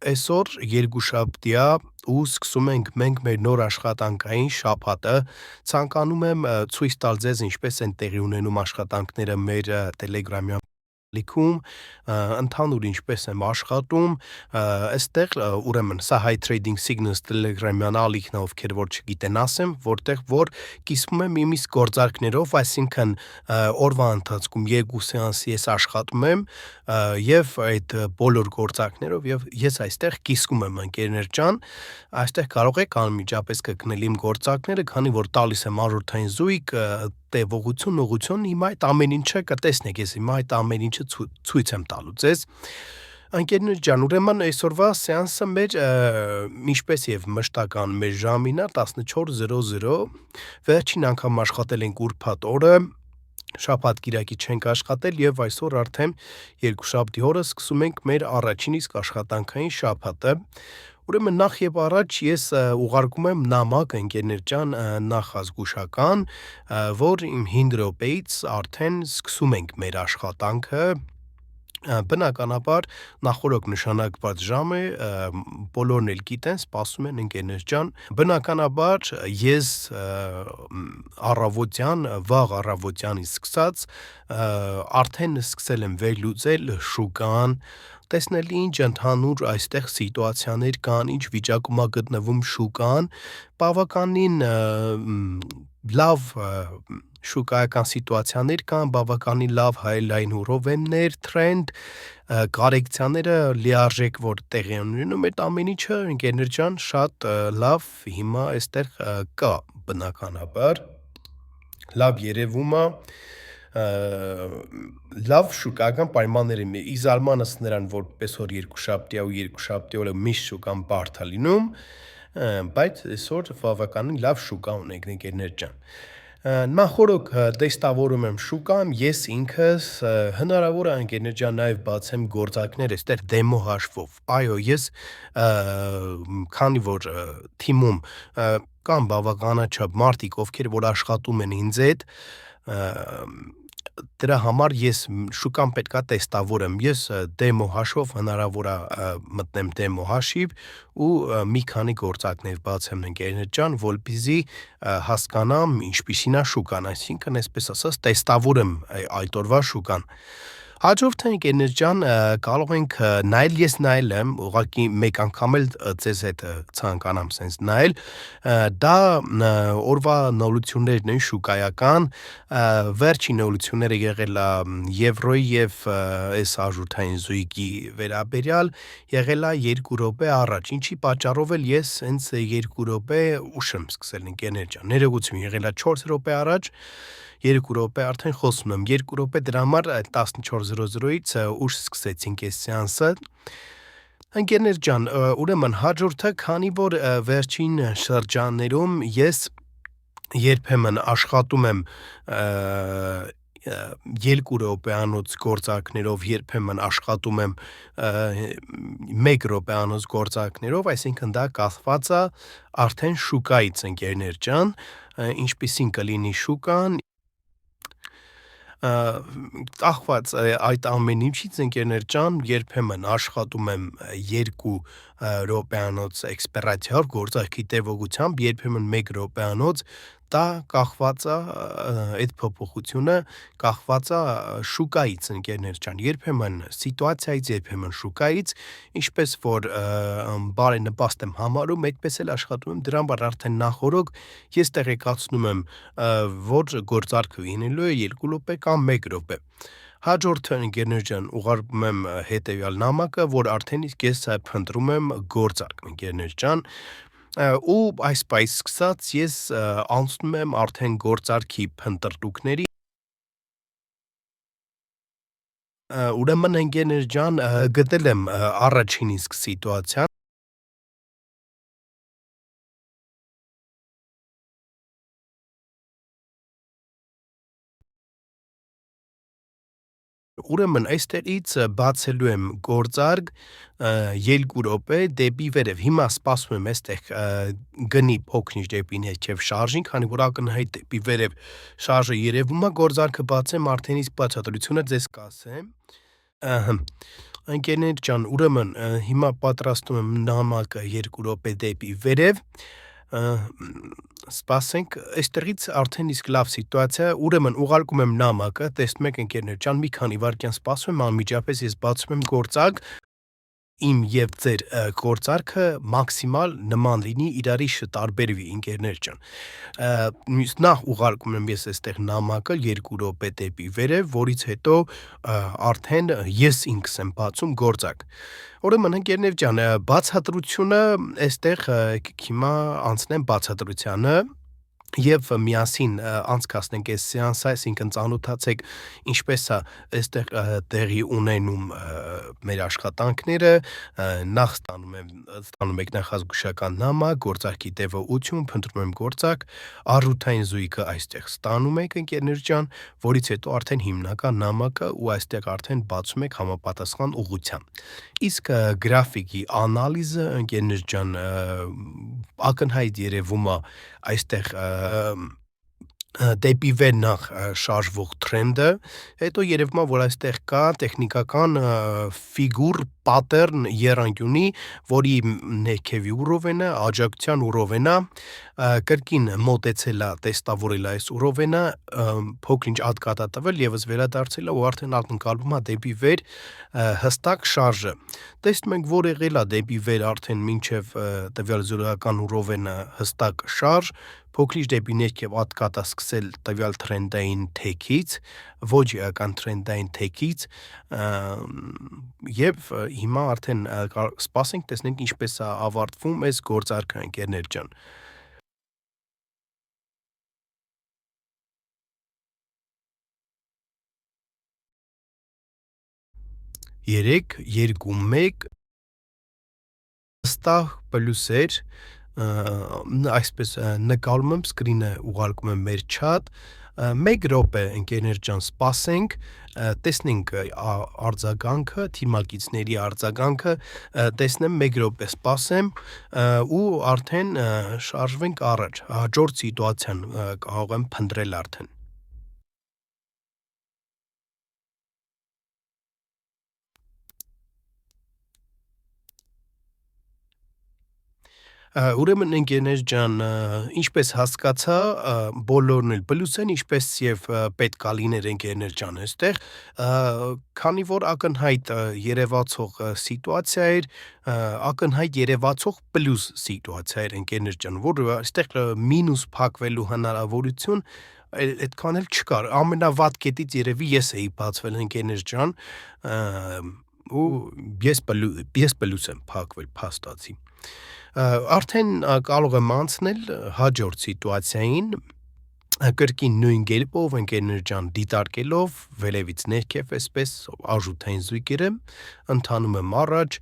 Այսօր երկուշաբթի է ու սկսում ենք մենք մեր նոր աշխատանքային շաբաթը։ Ցանկանում եմ ցույց տալ ձեզ ինչպես են տեղի ունենում աշխատանքները մեր Telegram-յան ալիքում, ընդհանուր ինչպես եմ աշխատում, այստեղ ուրեմն սա High Trading Signals Telegram-յան ալիքն է, ովքեր որ չգիտեն ասեմ, որտեղ որ կիսվում եմ իմիս գործարքներով, այսինքն օրվա ընթացքում երկու սեանսի ես աշխատում եմ եւ այդ բոլոր գործարքներով եւ ես այստեղ կիսվում եմ ընկերներ ջան, այստեղ կարող եք անմիջապես կգնել իմ գործարքները, քանի որ տալիս եմ արժութային զույգ, տևողություն, ուղղություն, հիմա այդ ամեն ինչը կտեսնեք, ես հիմա այդ ամեն ինչը ցույց եմ տալու ձեզ։ Ընկերներ ջան, ուրեմն այսօրվա սեանսը մեր ինչպես եւ մշտական մեր ժամին է 14:00, վերջին անգամ աշխատել ենք ուրբաթ օրը, շաբաթ կիրակի չենք աշխատել եւ այսօր արդեն երկուշաբթի օրը սկսում ենք մեր առաջին իսկ աշխատանքային շաբաթը։ Ուրեմն նախ եւ առաջ ես ուղարկում եմ նամակ ընկերներ ջան նախազգուշական, որ իմ 5 րոպեից արդեն սկսում ենք մեր աշխատանքը։ Բնականաբար նախորդ նշանակված ժամը բոլորն էլ գիտեն, սպասում են ընկերներ ջան։ Բնականաբար ես վաղ առավոտյանից սկսած արդեն սկսել եմ վերլուծել շուկան, տեսնել ինչ ընդհանուր այստեղ սիտուացիաներ կան, ինչ վիճակում է գտնվում շուկան, բավականին լավ շուկայական սիտուացիաներ կան, բավականին լավ հայլայնուրովեններ, թրենդ, կարեկցիաները լիարժեք որ տեղի են ունենում, այդ ամեն ինչը ընկերներ ջան շատ լավ հիմա այստեղ կա բնականաբար, լավ երևում է, լավ շուկայական պայմաններ եմ, ի զարմանս նրան, որպես որ երկուշաբթի է ու երկուշաբթի օրը միշտ շուկան բարդ է լինում, բայց այսօր բավականին լավ շուկա ունենք ընկերներ ջան։ Նախորդ տեստավորում եմ շուկան, ես ինքս հնարավոր է ընկերներ ջան նաև բացեմ գործարքներ այստեղ դեմո հաշվով։ Այո, ես քանի որ թիմում կան բավականաչափ մարդիկ, ովքեր որ աշխատում են ինձ հետ, դրա համար ես շուկան պետքա տեստավորեմ, ես դեմո հաշվով հնարավոր է մտնեմ դեմո հաշիվ ու մի քանի գործարքներ բացեմ ընկերներ ջան, որպեսզի հասկանամ ինչպիսին է շուկան, այսինքն այսպես ասած տեստավորեմ այդ օրվա շուկան։ Հաջորդը ընկերներ ջան կարող ենք նայել, ես նայել եմ, ուղղակի մեկ անգամ էլ ձեզ հետ ցանկանամ sense նայել, դա օրվա նորություններն են շուկայական, վերջին նորությունները եղել է եվրոյի եւ այս արժութային զույգի վերաբերյալ, եղել է 2 րոպե առաջ, ինչի պատճառով էլ ես հենց 2 րոպե ուշ եմ սկսել ընկերներ ջան, ներողություն, եղել է 4 րոպե առաջ, 2 րոպե արդեն խոսում եմ, 2 րոպե դրա համար 14:00-ից ուշ սկսեցինք այս սեանսը։ Ընկերներ ջան, ուրեմն հաջորդը, քանի որ վերջին շրջաններում ես երբեմն աշխատում եմ 2 րոպեանոց գործարքներով, երբեմն աշխատում եմ 1 րոպեանոց գործարքներով, այսինքն դա կախված է արդեն շուկայից ընկերներ ջան, ինչպիսին կլինի շուկան, կախված այդ ամեն ինչից ընկերներ ջան, երբեմն աշխատում եմ 2 րոպեանոց էքսպերացիայով գործարքի տևողությամբ, երբեմն 1 րոպեանոց, դա կախված է այդ փոփոխությունը կախված է շուկայից ընկերներ ջան, երբեմն սիտուացիայից, երբեմն շուկայից, ինչպես որ բարենպաստ եմ համարում, այդպես էլ աշխատում եմ, դրա համար արդեն նախորդ ես տեղեկացնում եմ, որ գործարքը լինելու է 2 րոպե կամ 1 րոպե։ Հաջորդը ընկերներ ջան, ուղարկում եմ հետեւյալ նամակը, որ արդեն իսկ ես փնտրում եմ գործարք ընկերներ ջան, ու այս պայից սկսած ես անցնում եմ արդեն գործարքի փնտրտուքների, ուրեմն ընկերներ ջան, գտել եմ առաջին իսկ սիտուացիան, ուրեմն այստեղից բացելու եմ գործարք 2 րոպե դեպի վերև, հիմա սպասում եմ այստեղ գնի փոքր-ինչ դեպի ներքև շարժին, քանի որ ակնհայտ դեպի վերև շարժը երևում է, գործարքը բացեմ արդեն իսկ բացատրությունը ձեզ կասեմ, Ընկերներ ջան, ուրեմն հիմա պատրաստում եմ նամակը 2 րոպե դեպի վերև, ը, սպասենք, այստեղից արդեն իսկ լավ սիտուացիա է, ուրեմն ուղարկում եմ նամակը, տեսնում եք ընկերներ ջան, մի քանի վայրկյան սպասում եմ, անմիջապես ես բացում եմ գործակ, իմ եւ ձեր գործարքը մաքսիմալ նման լինի, իրարի շտարբերվի ընկերներ ջան։ Նախ ուղարկում եմ ես այստեղ նամակը 2 րոպե դեպի վերև, որից հետո արդեն ես ինքս եմ բացում գործակ։ Ուրեմն ընկերներ ջան, բացատրությունը այստեղ եկեք հիմա անցնեմ բացատրությանը եւ միասին անցկացնենք այս սեանսը, այսինքն ծանոթացեք ինչպես է այստեղ տեղի ունենում մեր աշխատանքները, նախ ստանում եք նախազգուշական նամակ, գործարքի տևողություն, փնտրում եմ գործակ, առութային զույգը այստեղ ստանում եք ընկերներ ջան, որից հետո արդեն հիմնական նամակը ու այստեղ արդեն բացում եք համապատասխան ուղղությամբ։ Իսկ գրաֆիկի անալիզը ընկերներ ջան ակնհայտ երևում է այստեղ դեպի վեր նախ շարժվող թրենդը, հետո երևում է, որ այստեղ կա տեխնիկական ֆիգուր, պատերն եռանկյունի, որի ներքևի ուռովենը, աջակցության ուռովենը, կրկին մոտեցել է, տեստավորել է այս ուռովենը, փոքր-ինչ ատկատ է տվել, եւս վերադարձել է ու արդեն ակնկալվում է դեպի վեր հստակ շարժը։ Տեսնում ենք, որ եղել է դեպի վեր արդեն մինչև տվյալ զորական ուռովենը հստակ շարժ, փոքրիչ դեպի ներքև ատկատ է սկսել տվյալ թրենդային թեքից, ոչ էական թրենդային թեքից, եւ հիմա արդեն սպասենք, տեսնենք ինչպես է ավարտվում այս գործարքը ընկերներ ջան։ 3, 2, 1 հստակ պլյուսեր, այսպես նկարում եմ, սկրինը ուղարկում եմ մեր չաթ, 1 րոպե ընկերներ ջան սպասենք, տեսնենք արձագանքը, թիմակիցների արձագանքը, տեսնեմ 1 րոպե սպասեմ ու արդեն շարժվենք առաջ, հաջորդ սիտուացիան կարող եմ փնտրել արդեն։ Ուրեմն ընկերներ ջան, ինչպես հասկացա, բոլորն էլ պլյուս են, ինչպես եւ պետք է լիներ ընկերներ ջան այստեղ, քանի որ ակնհայտ երևացող սիտուացիա էր, ակնհայտ երևացող պլյուս սիտուացիա էր ընկերներ ջան, որ այստեղ մինուս փակվելու հնարավորություն այդքան էլ չկար, ամենավատ կետից երևի ես էի բացվել ընկերներ ջան, ու ես պլյուս եմ փակվել փաստացի։ Արդեն կարող եմ անցնել հաջորդ սիտուացիային, կրկին նույն կերպով ընկերներ ջան դիտարկելով վերևից ներքև այսպես արժութային զույգերը, ընթանում եմ առաջ,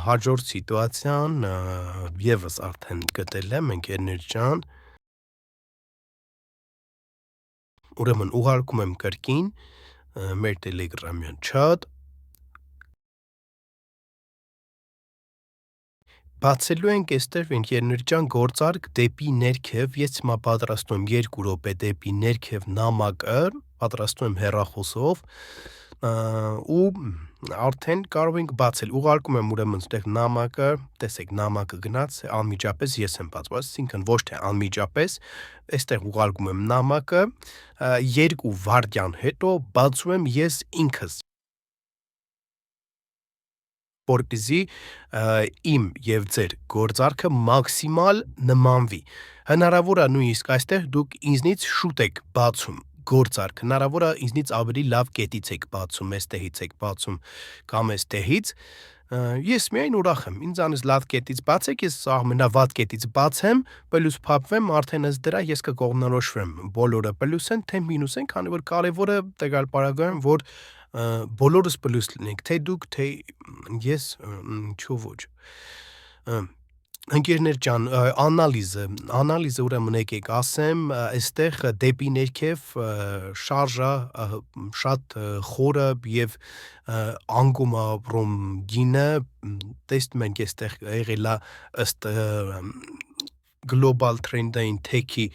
հաջորդ սիտուացիան եւս արդեն գտել եմ ընկերներ ջան, ուրեմն ուղարկում եմ կրկին մեր տելեգրամյան չաթ, բացելու ենք այստեղ ընկերներ ջան գործարք դեպի ներքև, ես հիմա պատրաստում եմ 2 րոպե դեպի ներքև նամակը, պատրաստում եմ հեռախոսով ու արդեն կարող ենք բացել, ուղարկում եմ ուրեմն այստեղ նամակը, տեսեք նամակը գնաց, անմիջապես ես եմ բացում, այսինքն ոչ թե անմիջապես, այստեղ ուղարկում եմ նամակը, 2 վայրկյան հետո բացում եմ ես ինքս, որպեսզի իմ եւ ձեր գործարքը մաքսիմալ նմանվի։ Հնարավոր է նույնիսկ այստեղ դուք ինձնից շուտ եք բացում գործարք, հնարավոր է ինձնից ավելի լավ կետից եք բացում, այստեղից եք բացում կամ այստեղից, ես միայն ուրախ եմ, ինձանից լավ կետից բացեք, ես ամենավատ կետից բացեմ, պլյուս փակվեմ, արդեն ըստ դրա ես կկողմնորոշվեմ, բոլորը պլյուս են, թե մինուս են, քանի որ կարևորը տվյալ պարագայում, որ բոլորս պլյուս լինենք, թե դուք, թե ես, ինչու ոչ։ Ընկերներ ջան, անալիզը ուրեմն եկեք ասեմ, այստեղ դեպի ներքև շարժը շատ խորը եւ անկում ապրում գինը, տեսնում ենք այստեղ եղել է ըստ գլոբալ թրենդային թեքի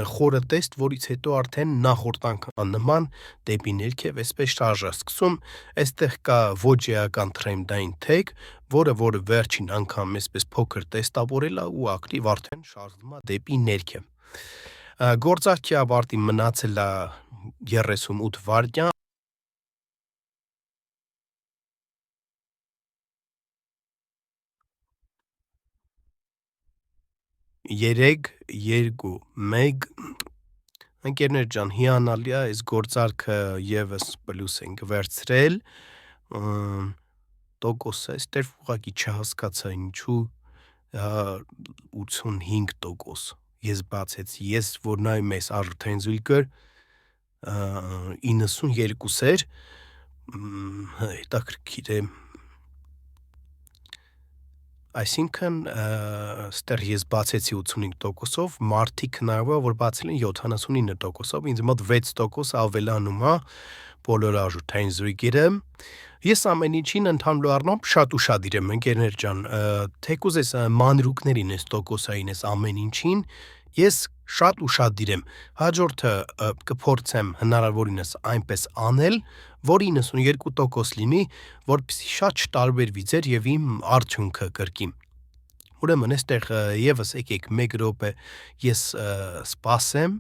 խորը տեստ, որից հետո արդեն նախորդ անգամ նման դեպի ներքև այսպես շարժը սկսում, այստեղ կա ոչ էական թրենդային թեք, որը վերջին անգամ այսպես փոքր տեստավորել է ու ակտիվ արդեն շարժվում է դեպի ներքև։ Գործարքի ավարտին մնացել է 38 վայրկյան, 3, 2, 1, ընկերներ ջան, հիանալի է, այս գործարքը եւս պլյուս ենք վերցրել, տոկոսը այստեղ ուղղակի չհասկացա ինչու 85%, ես բացեցի, ես որ նայում ես արժութային զույգը 92 էր, հետաքրքիր է, այսինքն ստեղ ես բացեցի 85%-ով, մարդիկ հնարավոր է որ բացել են 79%-ով, ինձ մոտ 6% ավելանում է բոլոր արժութային զույգերը։ Ես ամեն ինչին ընդհանուր առմամբ շատ ուշադիր եմ, ընկերներ ջան, թեկուզ ես մանրուքներին ես տոկոսային ես ամեն ինչին, ես շատ ուշադիր եմ, հաջորդը կփորձեմ հնարավորինս այնպես անել, որ 92% լինի, որպեսզի շատ չտարբերվի ձեր եւ իմ արդյունքը կրկին։ Ուրեմն այստեղ եւս եկեք 1 րոպե ես սպասեմ,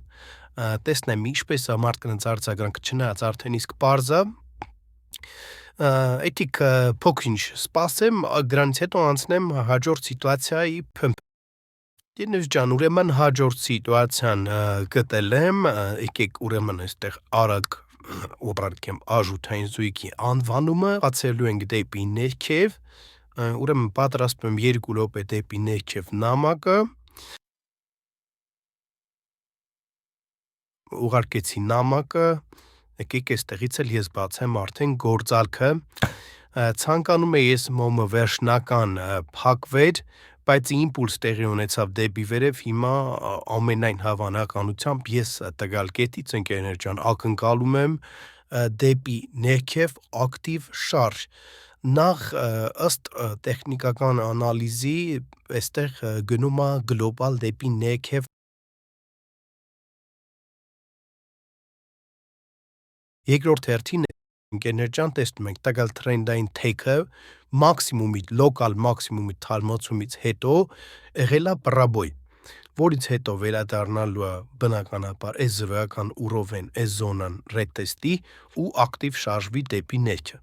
տեսնեմ ինչպես է մարդկանց արձագանքը, չնայած արդեն իսկ պարզ է, էդիկ փոքր-ինչ սպասեմ, դրանից հետո անցնեմ հաջորդ սիտուացիայի փմփ։ Դինեզ ջան, ուրեմն հաջորդ սիտուացիան գտել եմ, եկեք ուրեմն այստեղ արագ ուղարկեմ արժութային զույգի անվանումը, բացելու ենք դեպի ներքև, ուրեմն պատրաստում եմ 2 րոպե դեպի ներքև նամակը, ուղարկեցի նամակը, եկեք այստեղից էլ ես բացեմ արդեն գործարքը, ցանկանում եմ ես մոմը վերջնական փակվեր, բայց իմպուլս տեղի ունեցավ դեպի վերև, հիմա ամենայն հավանականությամբ ես տվյալ կետից, ընկերներ ջան, ակնկալում եմ դեպի ներքև ակտիվ շարժ, նախ ըստ տեխնիկական անալիզի այստեղ գնում է գլոբալ դեպի ներքև, երկրորդ հերթին ընկերներ ջան, տեսնում ենք տվյալ թրենդային թեքը մաքսիմումի, լոկալ մաքսիմումի թարմացումից հետո եղել է բռաբոյ, որից հետո վերադառնալու է բնականաբար այս զրոյական ուռովեն, այս զոնան ռետեստի ու ակտիվ շարժվի դեպի ներքև։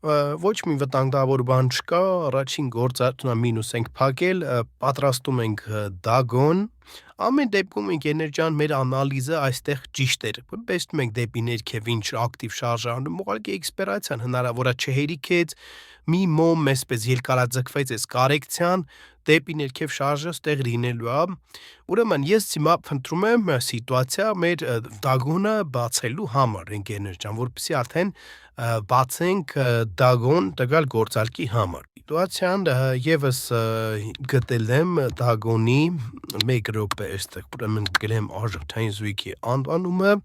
Ոչ մի վտանգավոր բան չկա, առաջին գործարքն մինուս ենք փակել, պատրաստում ենք դագոն, ամեն դեպքում ընկերներ ջան, մեր անալիզը այստեղ ճիշտ էր, տեսնում ենք դեպի ներքև ինչ ակտիվ շարժանում, ուղղակի էքսպերացիան հնարավոր է չհերիքեց, մի մոմ այսպես երկարաձգվեց այս կարեկցիան, դեպի ներքև շարժը ստեղ լինելու է, ուրեմն ես հիմա փնտրում եմ սիտուացիա մեր դագոնը բացելու համար, ընկերներ ջան, որպեսզի արդեն բացենք դագոն տվյալ գործարքի համար։ Սիտուացիան եւս գտել եմ դագոնի 1 րոպե այստեղ, ուրեմն գրեմ արժութային զույգի անվանումը,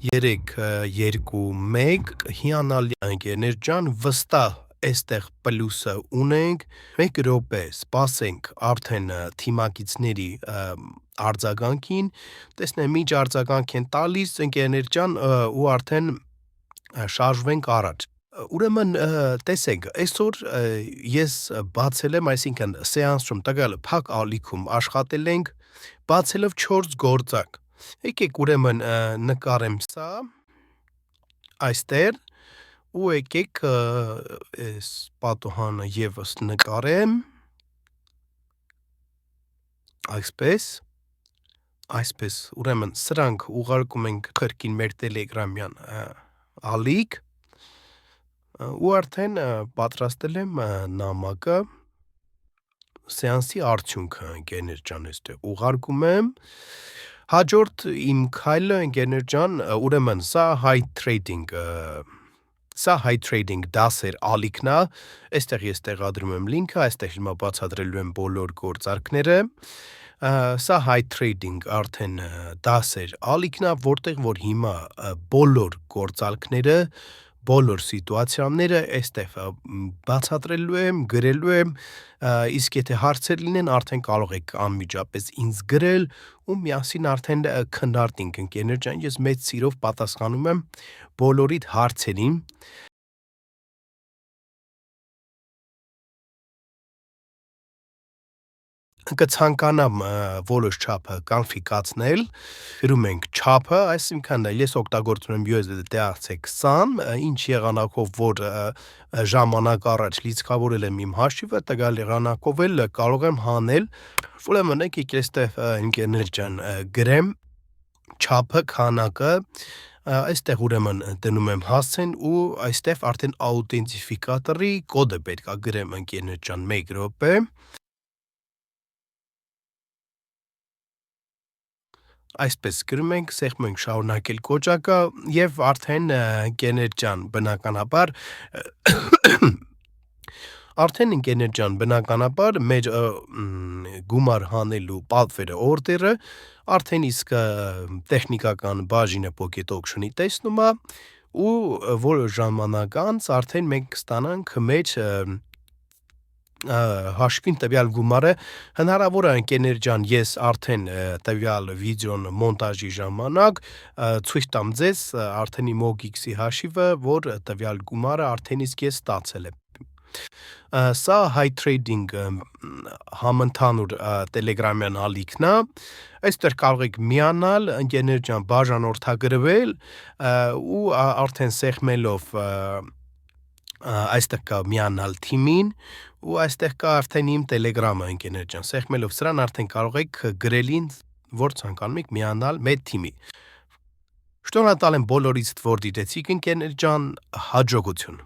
երեք, 2, 1, հիանալի ընկերներ ջան, վստահ այստեղ պլյուսը ունենք, 1 րոպե սպասենք արդեն թիմակիցների արձագանքին, տեսնեմ ինչ արձագանք են տալիս, ընկերներ ջան, ու արդեն շարժվենք առաջ։ Ուրեմն տեսեք, այսօր ես բացել եմ, այսինքն սեանսում տվյալ փակ ալիքում աշխատել ենք, բացելով 4 գործակ, եկեք ուրեմն նկարեմ սա, այստեղ, ու եկեք այս պատուհանը եւս նկարեմ, այսպես, ուրեմն սրանք ուղարկում ենք կրկին մեր տելեգրամյան ալիք, ու արդեն պատրաստել եմ նամակը, սեանսի արդյունքը ընկերներ ջան, այստեղ ուղարկում եմ։ Հաջորդ իմ քայլը ընկերներ ջան, ուրեմն սա high trading դասեր ալիքն է, այստեղ ես տեղադրում եմ լինքը, այստեղ հիմա բացատրելու եմ բոլոր գործարքները։ Սա high trading արդեն դասեր ալիքն է, որտեղ որ հիմա բոլոր գործարքները, բոլոր սիտուացիաները այստեղ բացատրելու եմ, գրելու եմ, իսկ եթե հարցեր լինեն, արդեն կարող եք անմիջապես ինձ գրել ու միասին արդեն քննարկենք ընկերներ ջան, ես մեծ սիրով պատասխանում եմ բոլորիդ հարցերին։ Կցանկանամ որոշ չափը կանֆիգացնել, գրում ենք չափը, այսինքն ես օգտագործում եմ USDT-20, ինչ եղանակով որ ժամանակ առաջ լիցքավորել եմ իմ հաշիվը, տվյալ եղանակով էլ կարող եմ հանել, ուրեմն եկեք այստեղ ընկերներ ջան գրեմ չափը, քանակը, այստեղ ուրեմն դնում եմ հասցեն ու այստեղ արդեն աուտենտիֆիկատորի կոդը պետք է գրեմ ընկերներ ջան 1 րոպե։ Այսպես գրում ենք, սեղմում ենք շարունակել կոճակը եւ արդեն ընկերներ ջան, բնականաբար մեր գումար հանելու պատվերը օրդերը արդեն իսկ տեխնիկական բաժինը Pocket Auction-ի տեսնում է ու որոշ ժամանակ անց արդեն մենք կստանանք մեր հաշվին տվյալ գումարը, հնարավոր է ընկերներ ջան, ես արդեն տվյալ վիդեոն մոնտաժի ժամանակ ցույց տամ ձեզ արդեն իմ OGX-ի հաշիվը, որ տվյալ գումարը արդեն իսկ ես ստացել եմ։ Սա high trading համընդհանուր տելեգրամյան ալիքն է, այստեղ կարող եք միանալ, ընկերներ ջան, բաժանորդագրվել ու արդեն սեղմելով այստեղ կա միանալ թիմին ու այստեղ կա արդեն իմ տելեգրամը ընկերներ ջան, սեղմելով սրան արդեն կարող եք գրել ինձ, որ ցանկանում եք միանալ մեր թիմի։ Շնորհակալ եմ բոլորիդ, որ դիտեցիք ընկերներ ջան, հաջողություն։